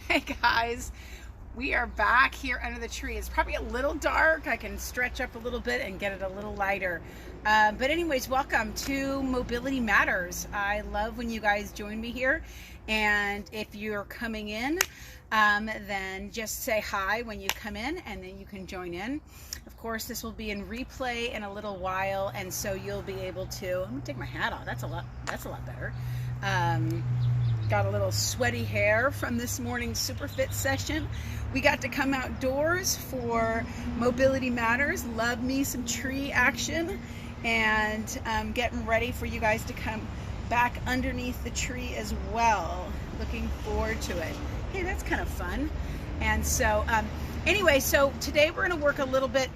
Hey guys, we are back here under the tree. It's probably a little dark. I can stretch up a little bit and get it a little lighter. But anyways, welcome to Mobility Matters. I love when you guys join me here. And if you're coming in, then just say hi when you come in and then you can join in. Of course, this will be in replay in a little while, and so you'll be able to, I'm gonna take my hat off. That's a lot better. Got a little sweaty hair from this morning's Super Fit session. We got to come outdoors for Mobility Matters. Love me some tree action, and getting ready for you guys to come back underneath the tree as well. Looking forward to it. Hey, that's kind of fun. And so anyway, so today we're going to work a little bit.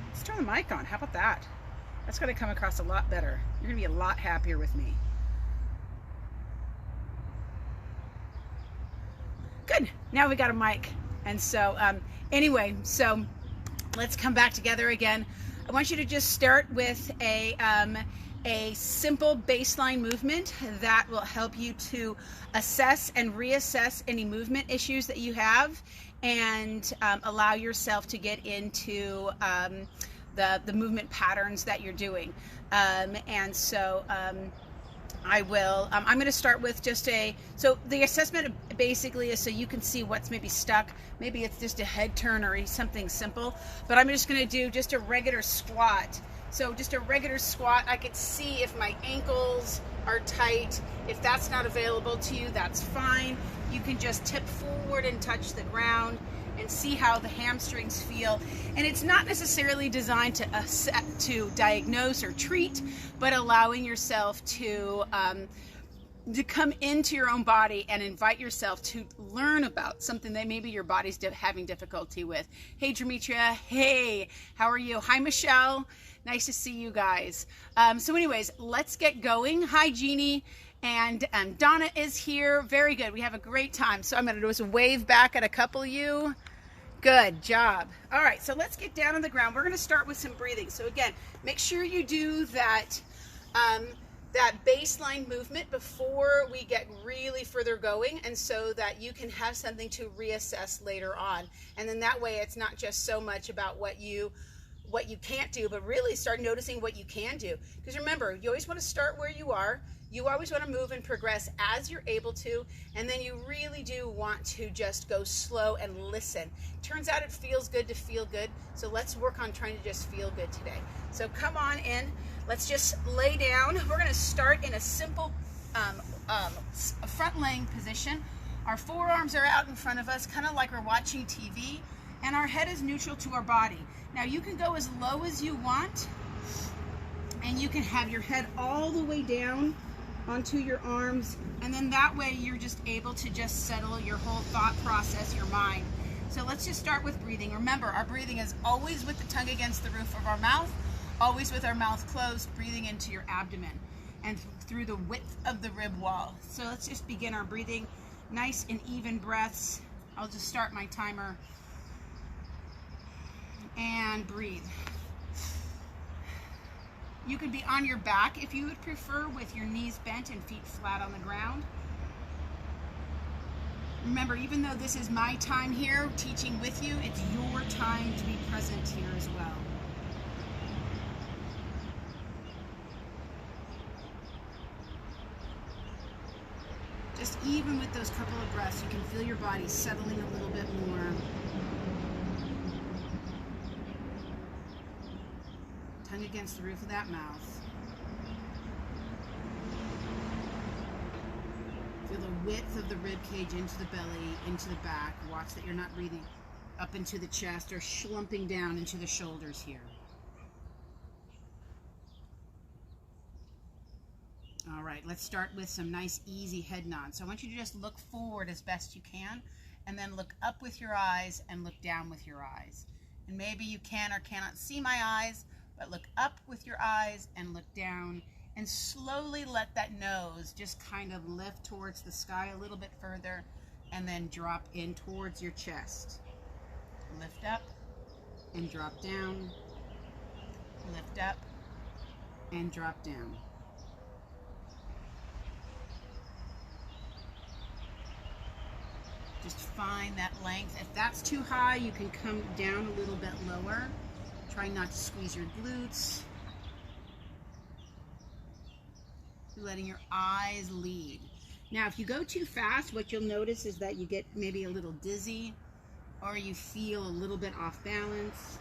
Let's turn the mic on. How about that? That's going to come across a lot better. You're going to be a lot happier with me. Good. Now we got a mic. And so anyway, so let's come back together again. I want you to just start with a simple baseline movement that will help you to assess and reassess any movement issues that you have, and allow yourself to get into the movement patterns that you're doing. And so I will, I'm going to start with just so the assessment basically is so you can see what's maybe stuck. Maybe it's just a head turn or something simple, but I'm just going to do just a regular squat. So just a regular squat. I could see if my ankles are tight. If that's not available to you, that's fine. You can just tip forward and touch the ground and see how the hamstrings feel. And it's not necessarily designed to diagnose or treat, but allowing yourself to come into your own body and invite yourself to learn about something that maybe your body's having difficulty with. Hey, Demetria. Hey, how are you? Hi, Michelle. Nice to see you guys. So anyways, let's get going. Hi, Jeannie. And Donna is here. Very good. We have a great time. So I'm going to do is wave back at a couple of you. Good job. All right, so let's get down on the ground. We're going to start with some breathing. So again, make sure you do that baseline movement before we get really further going, and so that you can have something to reassess later on. And then that way it's not just so much about what you can't do, but really start noticing what you can do. Because remember, you always want to start where you are. You always want to move and progress as you're able to, and then you really do want to just go slow and listen. Turns out it feels good to feel good, so let's work on trying to just feel good today. So come on in. Let's just lay down. We're going to start in a simple front laying position. Our forearms are out in front of us, kind of like we're watching TV, and our head is neutral to our body. Now you can go as low as you want, and you can have your head all the way down onto your arms, and then that way you're just able to just settle your whole thought process, your mind. So let's just start with breathing. Remember, our breathing is always with the tongue against the roof of our mouth, always with our mouth closed, breathing into your abdomen and through the width of the rib wall. So let's just begin our breathing. Nice and even breaths. I'll just start my timer. And breathe. You could be on your back if you would prefer, with your knees bent and feet flat on the ground. Remember, even though this is my time here teaching with you, it's your time to be present here as well. Just even with those couple of breaths, you can feel your body settling a little bit more. Tongue against the roof of that mouth. Feel the width of the rib cage into the belly, into the back. Watch that you're not breathing up into the chest or slumping down into the shoulders here. All right, let's start with some nice easy head nods. So I want you to just look forward as best you can, and then look up with your eyes and look down with your eyes. And maybe you can or cannot see my eyes, but look up with your eyes and look down, and slowly let that nose just kind of lift towards the sky a little bit further, and then drop in towards your chest. Lift up and drop down. Lift up and drop down. Just find that length. If that's too high, you can come down a little bit lower. Try not to squeeze your glutes. You're letting your eyes lead. Now, if you go too fast, what you'll notice is that you get maybe a little dizzy or you feel a little bit off balance.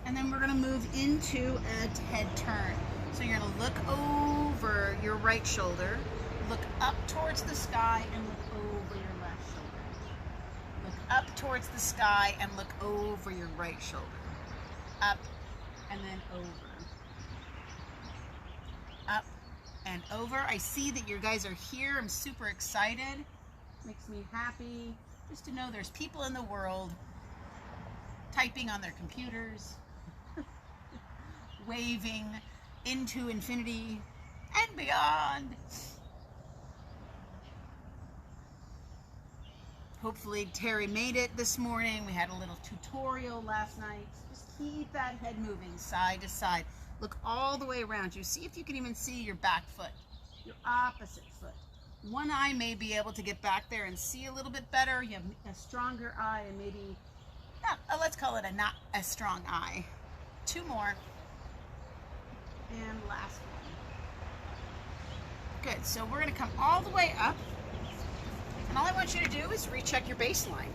And then we're going to move into a head turn. So you're going to look over your right shoulder, look up towards the sky, and look over your left shoulder. Look up towards the sky and look over your right shoulder. Up and then over. Up and over. I see that you guys are here. I'm super excited. Makes me happy just to know there's people in the world typing on their computers, waving into infinity and beyond. Hopefully Terry made it this morning. We had a little tutorial last night. Just keep that head moving side to side. Look all the way around you. See if you can even see your back foot, your opposite foot. One eye may be able to get back there and see a little bit better. You have a stronger eye and maybe, let's call it a not as strong eye. Two more. And last one. Good, so we're gonna come all the way up. And all I want you to do is recheck your baseline.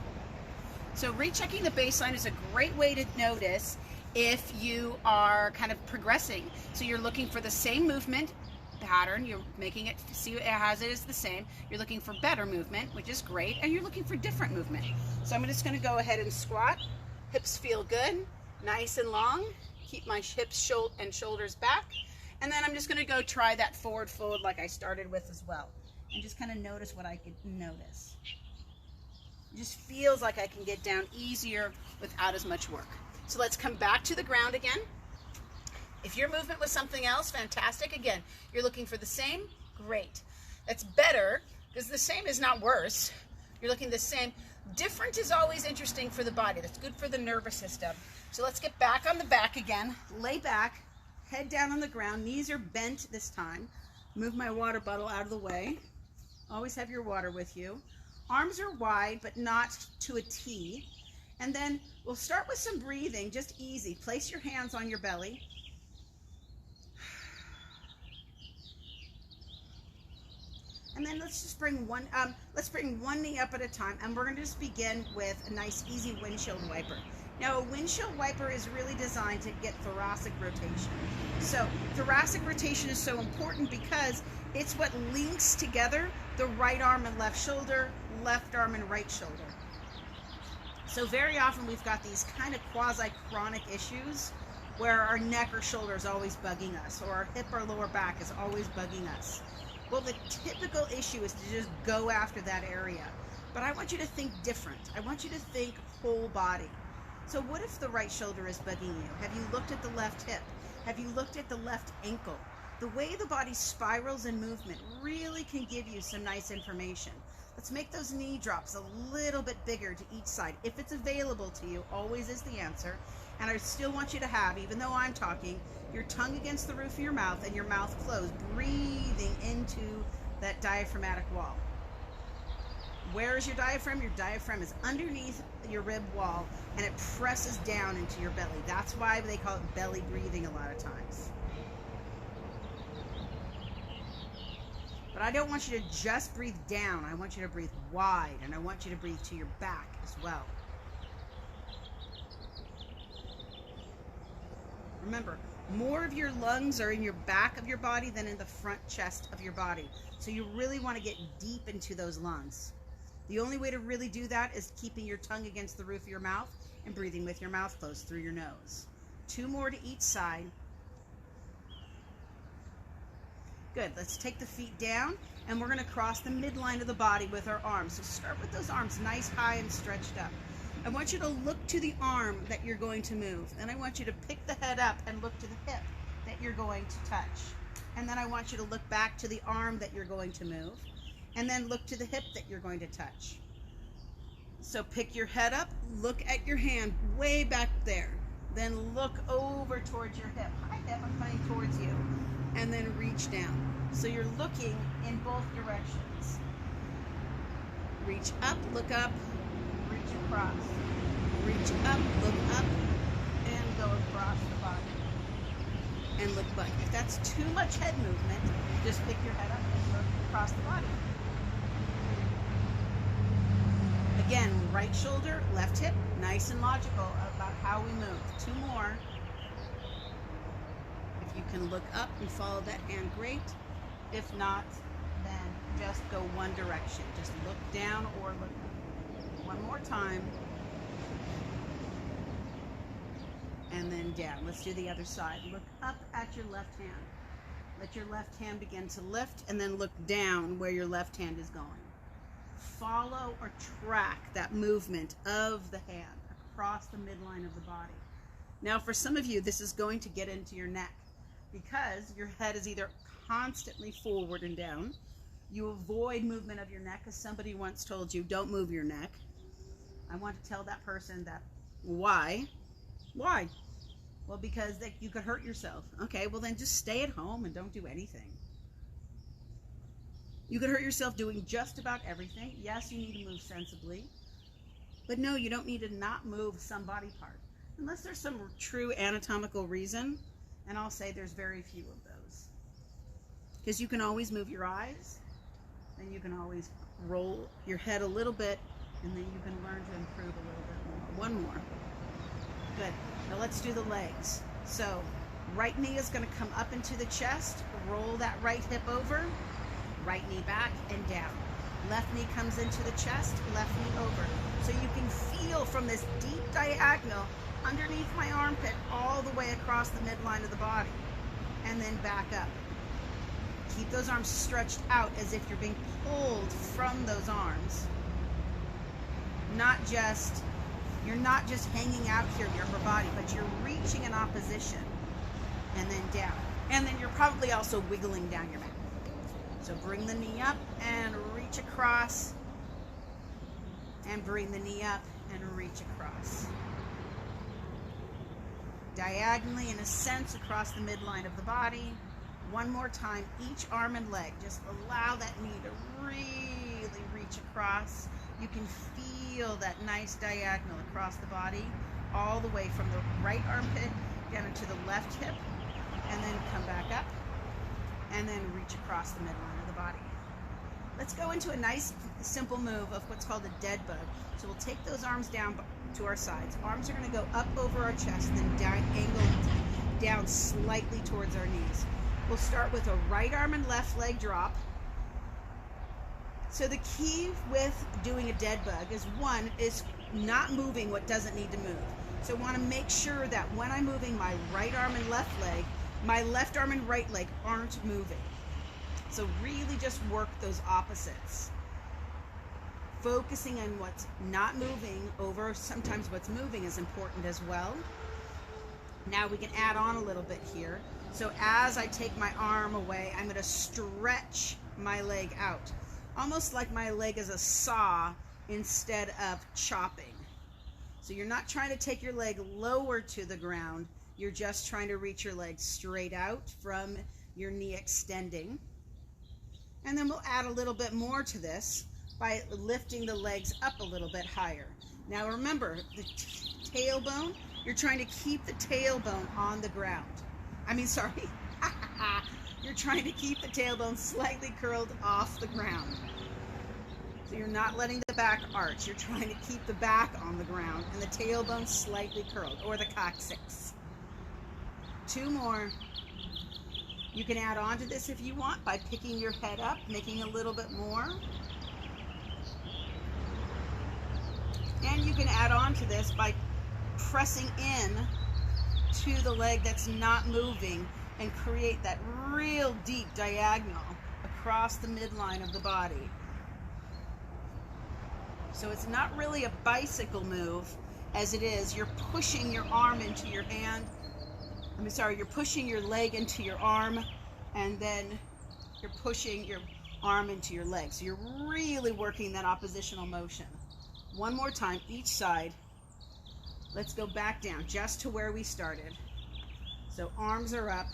So rechecking the baseline is a great way to notice if you are kind of progressing. So you're looking for the same movement pattern, you're making it, see it as it is the same. You're looking for better movement, which is great, and you're looking for different movement. So I'm just gonna go ahead and squat. Hips feel good, nice and long. Keep my hips and shoulders back. And then I'm just gonna go try that forward fold like I started with as well. And just kind of notice what I could notice. It just feels like I can get down easier without as much work. So let's come back to the ground again. If your movement was something else, fantastic. Again, you're looking for the same, great. That's better, because the same is not worse. You're looking the same. Different is always interesting for the body. That's good for the nervous system. So let's get back on the back again. Lay back, head down on the ground. Knees are bent this time. Move my water bottle out of the way. Always have your water with you. Arms are wide, but not to a T. And then we'll start with some breathing, just easy. Place your hands on your belly. And then let's just bring one knee up at a time, and we're going to just begin with a nice easy windshield wiper. Now, a windshield wiper is really designed to get thoracic rotation. So thoracic rotation is so important because it's what links together the right arm and left arm and right shoulder. So very often we've got these kind of quasi-chronic issues where our neck or shoulder is always bugging us, or our hip or lower back is always bugging us. Well, the typical issue is to just go after that area. But I want you to think different. I want you to think whole body. So what if the right shoulder is bugging you? Have you looked at the left hip? Have you looked at the left ankle? The way the body spirals in movement really can give you some nice information. Let's make those knee drops a little bit bigger to each side. If it's available to you, always is the answer. And I still want you to have, even though I'm talking, your tongue against the roof of your mouth and your mouth closed, breathing into that diaphragmatic wall. Where is your diaphragm? Your diaphragm is underneath your rib wall and it presses down into your belly. That's why they call it belly breathing a lot of times. But I don't want you to just breathe down. I want you to breathe wide, and I want you to breathe to your back as well. Remember, more of your lungs are in your back of your body than in the front chest of your body. So you really want to get deep into those lungs. The only way to really do that is keeping your tongue against the roof of your mouth and breathing with your mouth closed through your nose. 2 more to each side. Good, let's take the feet down and we're going to cross the midline of the body with our arms. So start with those arms nice, high, and stretched up. I want you to look to the arm that you're going to move. Then I want you to pick the head up and look to the hip that you're going to touch. And then I want you to look back to the arm that you're going to move. And then look to the hip that you're going to touch. So pick your head up, look at your hand way back there. Then look over towards your hip. Hi hip, I'm coming towards you. And then reach down. So you're looking in both directions. Reach up, reach across. Reach up, look up, and go across the body. And look back. If that's too much head movement, just pick your head up and look across the body. Again, right shoulder, left hip, nice and logical about how we move. 2 more. If you can look up and follow that hand, great. If not, then just go one direction. Just look down or look up. One more time. And then down. Let's do the other side. Look up at your left hand. Let your left hand begin to lift, and then look down where your left hand is going. Follow or track that movement of the hand across the midline of the body. Now, for some of you, this is going to get into your neck because your head is either constantly forward and down. You avoid movement of your neck, as somebody once told you, don't move your neck. I want to tell that person that. Why? Why? Well, because you could hurt yourself. Okay, well then just stay at home and don't do anything. You could hurt yourself doing just about everything. Yes, you need to move sensibly. But no, you don't need to not move some body part. Unless there's some true anatomical reason. And I'll say there's very few of those. Because you can always move your eyes. Then you can always roll your head a little bit. And then you can learn to improve a little bit more. One more. Good. Now let's do the legs. So right knee is going to come up into the chest. Roll that right hip over. Right knee back and down. Left knee comes into the chest, left knee over. So you can feel from this deep diagonal underneath my armpit all the way across the midline of the body. And then back up. Keep those arms stretched out as if you're being pulled from those arms. You're not just hanging out here in your upper body, but you're reaching in opposition. And then down. And then you're probably also wiggling down your back. So bring the knee up and reach across. And bring the knee up and reach across. Diagonally, in a sense, across the midline of the body. One more time, each arm and leg. Just allow that knee to really reach across. You can feel that nice diagonal across the body, all the way from the right armpit down into the left hip, and then come back up, and then reach across the midline of the body. Let's go into a nice, simple move of what's called a dead bug. So we'll take those arms down to our sides. Arms are going to go up over our chest, then down, angled down slightly towards our knees. We'll start with a right arm and left leg drop. So the key with doing a dead bug is not moving what doesn't need to move. So I want to make sure that when I'm moving my right arm and left leg, my left arm and right leg aren't moving. So really just work those opposites. Focusing on what's not moving over sometimes what's moving is important as well. Now we can add on a little bit here. So as I take my arm away, I'm going to stretch my leg out. Almost like my leg is a saw instead of chopping. So you're not trying to take your leg lower to the ground. You're just trying to reach your leg straight out from your knee extending. And then we'll add a little bit more to this by lifting the legs up a little bit higher. Now remember, the tailbone, you're trying to keep the tailbone on the ground. You're trying to keep the tailbone slightly curled off the ground. So you're not letting the back arch. You're trying to keep the back on the ground and the tailbone slightly curled, or the coccyx. 2 more. You can add on to this if you want by picking your head up, making a little bit more. And you can add on to this by pressing in to the leg that's not moving and create that real deep diagonal across the midline of the body. So it's not really a bicycle move as it is. You're pushing your arm into your hand. You're pushing your leg into your arm, and then you're pushing your arm into your leg. So you're really working that oppositional motion. One more time, each side. Let's go back down just to where we started. So arms are up,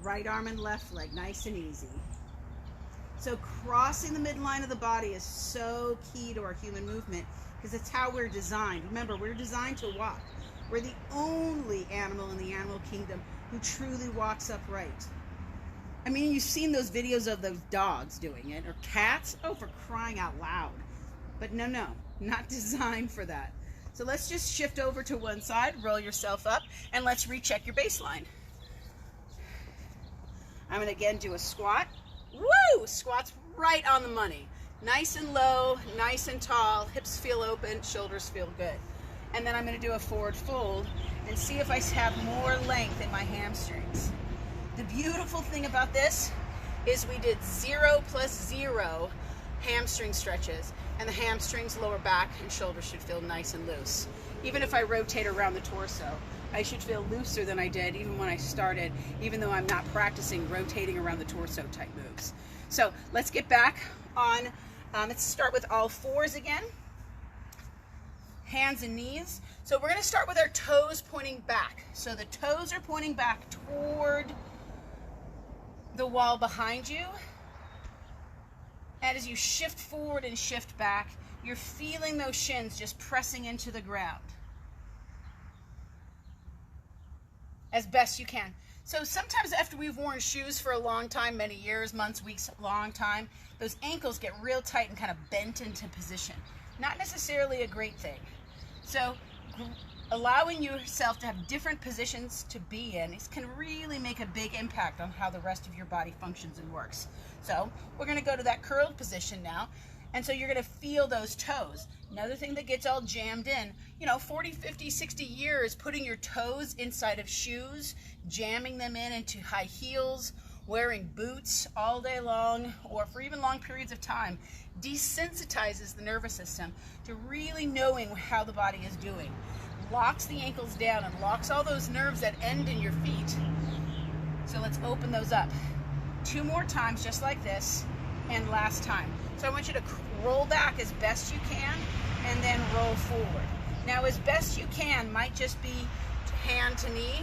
right arm and left leg, nice and easy. So crossing the midline of the body is so key to our human movement because it's how we're designed. Remember, we're designed to walk. We're the only animal in the animal kingdom who truly walks upright. I mean, you've seen those videos of those dogs doing it, or cats. Oh, for crying out loud. But no, not designed for that. So let's just shift over to one side, roll yourself up, and let's recheck your baseline. I'm going to again do a squat. Woo! Squat's right on the money. Nice and low, nice and tall, hips feel open, shoulders feel good. And then I'm going to do a forward fold and see if I have more length in my hamstrings. The beautiful thing about this is we did 0 + 0 hamstring stretches, and the hamstrings, lower back, and shoulders should feel nice and loose. Even if I rotate around the torso, I should feel looser than I did even when I started, even though I'm not practicing rotating around the torso type moves. So let's get back on, let's start with all fours again. Hands and knees. So we're going to start with our toes pointing back. So the toes are pointing back toward the wall behind you. And as you shift forward and shift back, you're feeling those shins just pressing into the ground as best you can. So sometimes after we've worn shoes for a long time, many years, months, weeks, long time, those ankles get real tight and kind of bent into position. Not necessarily a great thing. So allowing yourself to have different positions to be in can really make a big impact on how the rest of your body functions and works. So we're going to go to that curled position now. And so you're going to feel those toes. Another thing that gets all jammed in, 40, 50, 60 years putting your toes inside of shoes, jamming them into high heels, wearing boots all day long or for even long periods of time desensitizes the nervous system to really knowing how the body is doing. Locks the ankles down and locks all those nerves that end in your feet. So let's open those up. 2 more times just like this, and last time. So I want you to roll back as best you can and then roll forward. Now as best you can might just be hand to knee,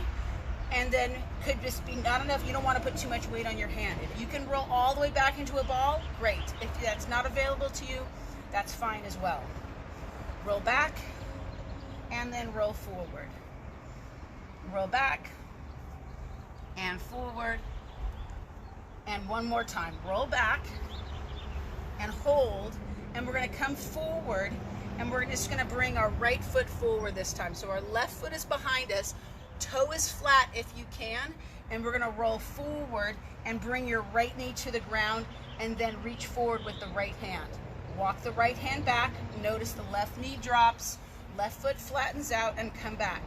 and then could just be not enough. You don't want to put too much weight on your hand. If you can roll all the way back into a ball, great. If that's not available to you, that's fine as well. Roll back and then roll forward. Roll back and forward. And one more time. Roll back and hold. And we're going to come forward, and we're just going to bring our right foot forward this time. So our left foot is behind us. Toe is flat if you can, and we're going to roll forward and bring your right knee to the ground and then reach forward with the right hand. Walk the right hand back. Notice the left knee drops, left foot flattens out, and come back.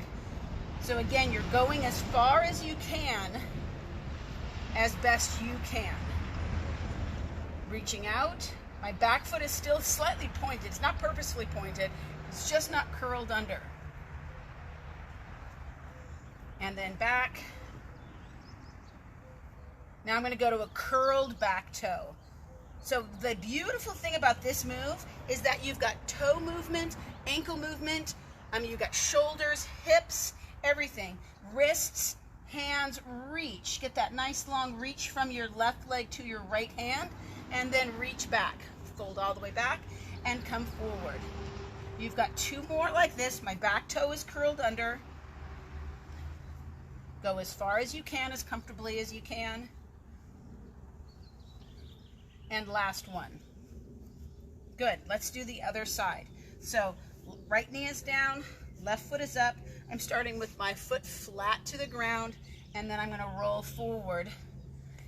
So again, you're going as far as you can, as best you can. Reaching out. My back foot is still slightly pointed. It's not purposefully pointed. It's just not curled under. And then back. Now I'm going to go to a curled back toe. So the beautiful thing about this move is that you've got toe movement, ankle movement, you've got shoulders, hips, everything. Wrists, hands, reach. Get that nice long reach from your left leg to your right hand, and then reach back. Fold all the way back and come forward. You've got 2 more like this. My back toe is curled under. Go as far as you can, as comfortably as you can. And last one. Good. Let's do the other side. So right knee is down, left foot is up. I'm starting with my foot flat to the ground, and then I'm going to roll forward,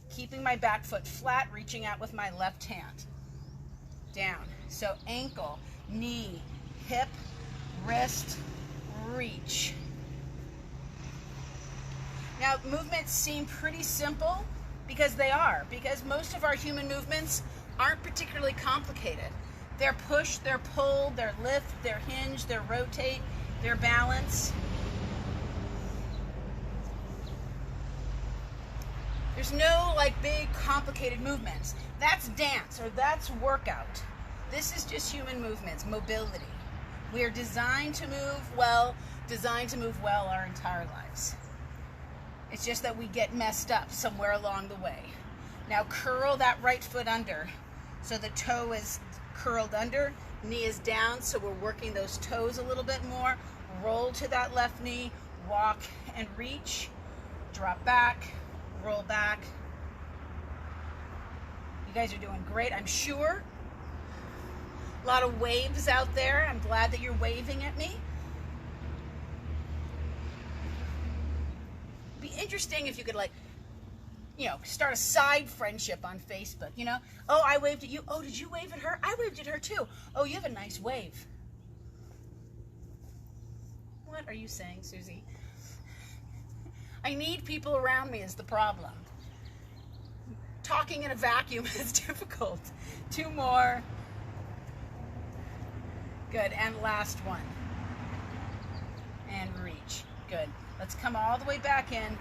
keeping my back foot flat, reaching out with my left hand. Down. So ankle, knee, hip, wrist, reach. Now, movements seem pretty simple because they are, because most of our human movements aren't particularly complicated. They're push, they're pull, they're lift, they're hinge, they're rotate, they're balance. There's no big complicated movements. That's dance or that's workout. This is just human movements, mobility. We are designed to move well our entire lives. It's just that we get messed up somewhere along the way. Now curl that right foot under. So the toe is curled under, knee is down, so we're working those toes a little bit more. Roll to that left knee, walk and reach, drop back, roll back. You guys are doing great, I'm sure. A lot of waves out there. I'm glad that you're waving at me. Be interesting if you could, like, you know, start a side friendship on Facebook, you know? Oh, I waved at you. Oh, did you wave at her? I waved at her too. Oh, you have a nice wave. What are you saying, Susie? I need people around me is the problem. Talking in a vacuum is difficult. 2 more. Good, and last one. And reach. Good. Let's come all the way back in.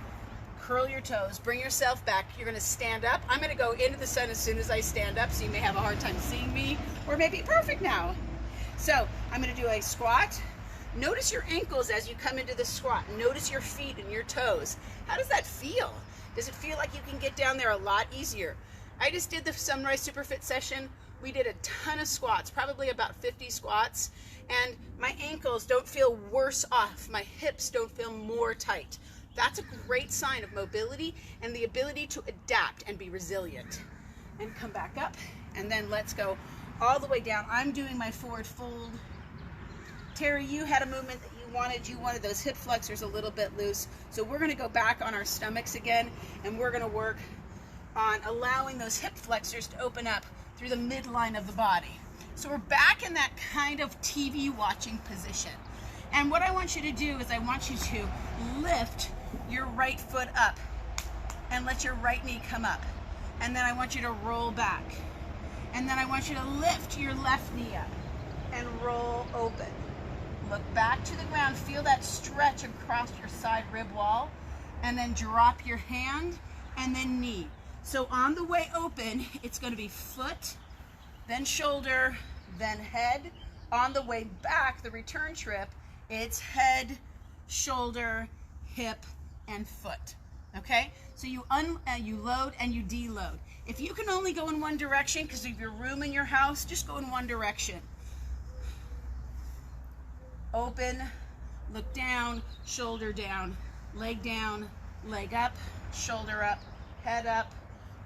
Curl your toes, bring yourself back. You're gonna stand up. I'm gonna go into the sun as soon as I stand up, so you may have a hard time seeing me, or maybe perfect now. So I'm gonna do a squat. Notice your ankles as you come into the squat. Notice your feet and your toes. How does that feel? Does it feel like you can get down there a lot easier? I just did the Sunrise Superfit session. We did a ton of squats, probably about 50 squats, and my ankles don't feel worse off. My hips don't feel more tight. That's a great sign of mobility and the ability to adapt and be resilient. And come back up, and then let's go all the way down. I'm doing my forward fold. Terry, you had a movement that you wanted those hip flexors a little bit loose. So we're gonna go back on our stomachs again, and we're gonna work on allowing those hip flexors to open up through the midline of the body. So we're back in that kind of TV watching position. And what I want you to do is I want you to lift your right foot up and let your right knee come up. And then I want you to roll back. And then I want you to lift your left knee up and roll open. Look back to the ground, feel that stretch across your side rib wall, and then drop your hand and then knee. So on the way open, it's going to be foot, then shoulder, then head. On the way back, the return trip, it's head, shoulder, hip, and foot. Okay? So you load and you deload. If you can only go in one direction because of your room in your house, just go in one direction. Open, look down, shoulder down, leg up, shoulder up, head up,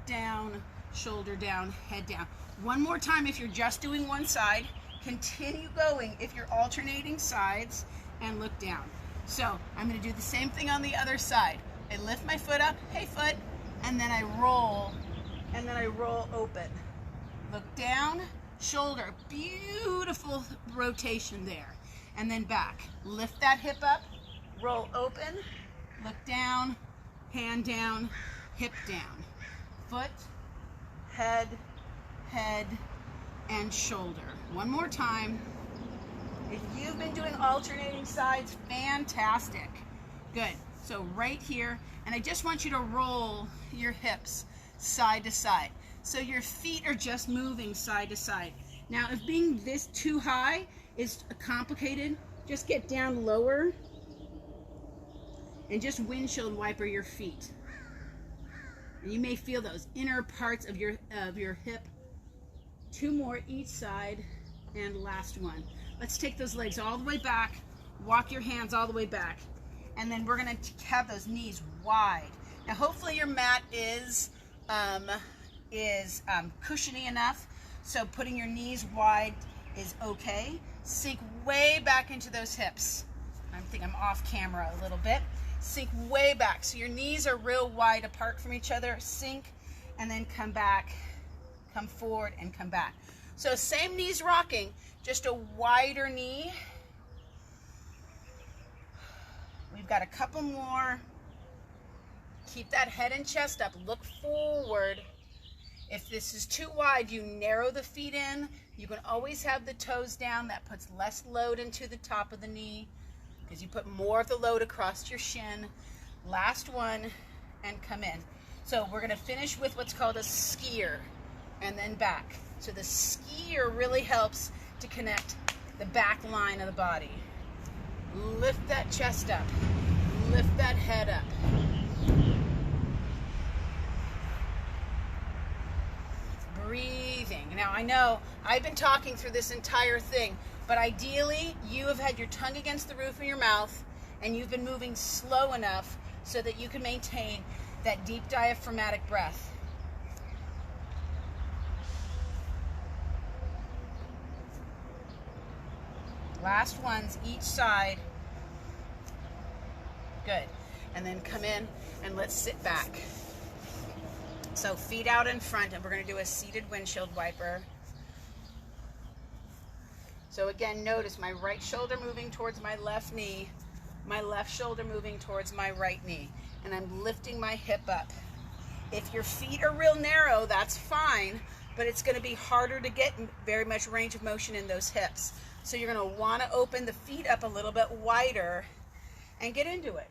down, shoulder down, head down. One more time if you're just doing one side. Continue going if you're alternating sides, and look down. So I'm going to do the same thing on the other side. I lift my foot up, hey foot, and then I roll, and then I roll open. Look down, shoulder, beautiful rotation there. And then back. Lift that hip up, roll open, look down, hand down, hip down. Foot, head, head, and shoulder. One more time. If you've been doing alternating sides, fantastic. Good. So right here, and I just want you to roll your hips side to side. So your feet are just moving side to side. Now, if being this too high is complicated, just get down lower and just windshield wiper your feet. And you may feel those inner parts of your hip. 2 more each side, and last one. Let's take those legs all the way back, walk your hands all the way back, and then we're gonna have those knees wide. Now hopefully your mat is cushiony enough, so putting your knees wide is okay. Sink way back into those hips. I think I'm off camera a little bit. Sink way back, so your knees are real wide apart from each other. Sink, and then come back, come forward, and come back. So same knees rocking, just a wider knee. We've got a couple more. Keep that head and chest up, look forward. If this is too wide, you narrow the feet in. You can always have the toes down. That puts less load into the top of the knee because you put more of the load across your shin. Last one, and come in. So we're gonna finish with what's called a skier, and then back. So the skier really helps to connect the back line of the body. Lift that chest up. Lift that head up. Breathing. Now I know I've been talking through this entire thing, but ideally you have had your tongue against the roof of your mouth and you've been moving slow enough so that you can maintain that deep diaphragmatic breath. Last ones, each side. Good. And then come in and let's sit back. So feet out in front, and we're going to do a seated windshield wiper. So again, notice my right shoulder moving towards my left knee, my left shoulder moving towards my right knee, and I'm lifting my hip up. If your feet are real narrow, that's fine, but it's going to be harder to get very much range of motion in those hips. So you're going to want to open the feet up a little bit wider and get into it.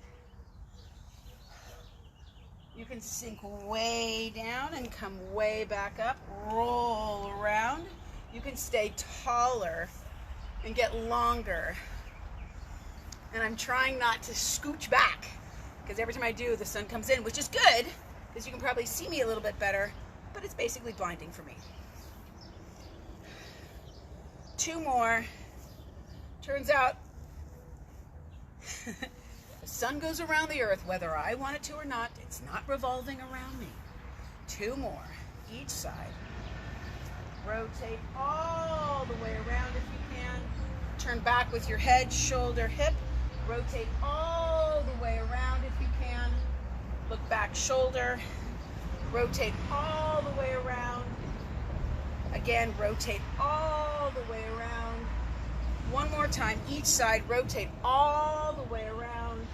You can sink way down and come way back up, roll around. You can stay taller and get longer. And I'm trying not to scooch back because every time I do, the sun comes in, which is good because you can probably see me a little bit better, but it's basically blinding for me. 2 more. Turns out the sun goes around the earth whether I want it to or not. It's not revolving around me. 2 more each side. Rotate all the way around if you can. Turn back with your head, shoulder, hip. Rotate all the way around if you can. Look back, shoulder. Rotate all the way around. Again, rotate all the way around. One more time, each side, rotate all the way around.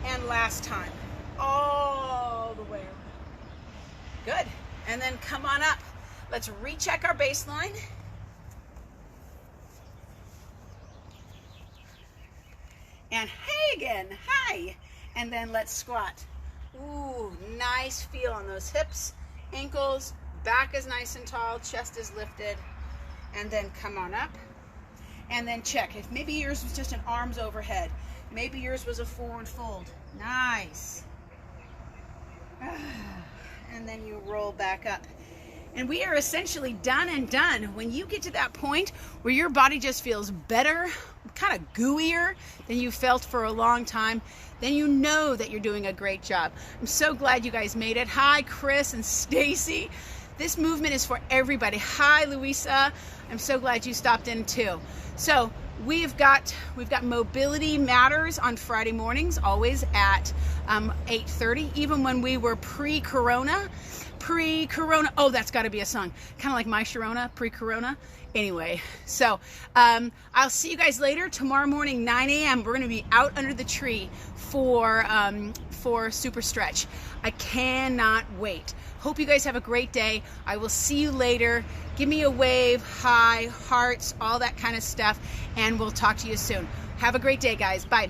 And last time, all the way around. Good. And then come on up. Let's recheck our baseline. And hey again, hi. And then let's squat. Ooh, nice feel on those hips, ankles, back is nice and tall, chest is lifted. And then come on up. And then check. If maybe yours was just an arms overhead. Maybe yours was a forward fold. Nice. And then you roll back up. And we are essentially done and done. When you get to that point where your body just feels better, kind of gooier than you felt for a long time, then you know that you're doing a great job. I'm so glad you guys made it. Hi, Chris and Stacy. This movement is for everybody. Hi, Louisa. I'm so glad you stopped in too. So we've got Mobility Matters on Friday mornings, always at 8:30. Even when we were pre-corona. Oh, that's got to be a song. Kind of like My Sharona, pre-corona. Anyway, so I'll see you guys later. Tomorrow morning, 9 a.m., we're going to be out under the tree for Super Stretch. I cannot wait. Hope you guys have a great day. I will see you later. Give me a wave, hi, hearts, all that kind of stuff, and we'll talk to you soon. Have a great day, guys. Bye.